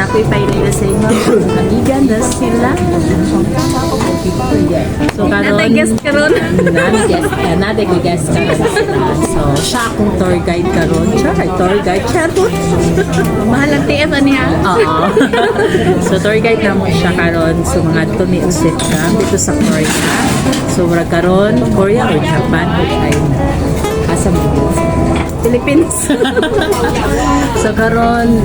ako'y pailay sa inyo. Kanigan na sila. So, karon, Nata-guest karon. nata-guest karon sila. So, siya akong tour guide karon. Siya ay tour guide. Charot. Mahal ang TF niya. Oo. So, tour guide na mo siya karon. So, mga tumi-usit ka dito sa Korea. So, mura karon, Korea or Japan or China. Asa mo dito? Philippines. So karon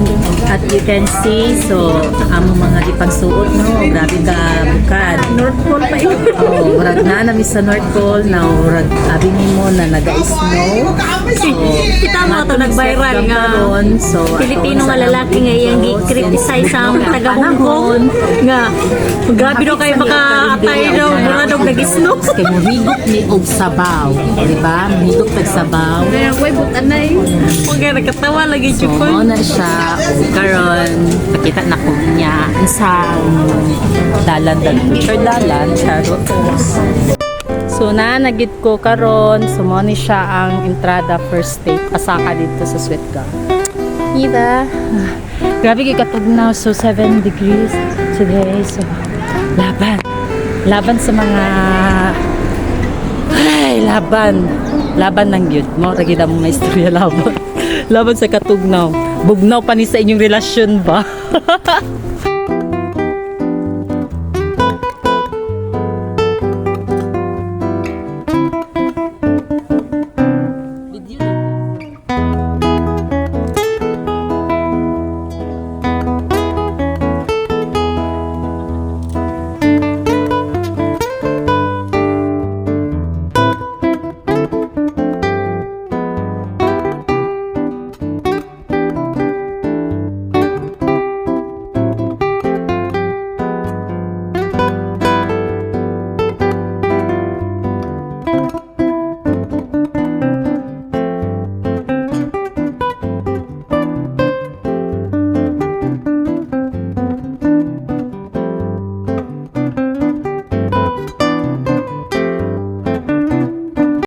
at you can see so amo mga ipagsuot no grabe ka bukad North Pole pa yun. oh murag na nami sa North Pole na murag abi nimo na naga-snow so Kita mo ito nag-viral nga. so Pilipino nga lalaki nga iyang gi-criticize sa taga Hongkong nga grabe daw kayo maka-atay daw mura daw nag-snow. kay mo higop ni og sabaw di ba higop tag sabaw Kaya ako'y butan na eh. Huwag kaya nagkatawa lagi so chukon. na siya karon pakita na ko niya sa dalan charot. So nagit ko karon sumoni siya ang entrada first day pasaka dito sa Sweetgar. Diba? Grabe kay katugnaw so 7 degrees today so laban sa mga laban ng yun mo ragida mo may istorya laban sa katugnaw bugnaw pa ni sa inyong relasyon ba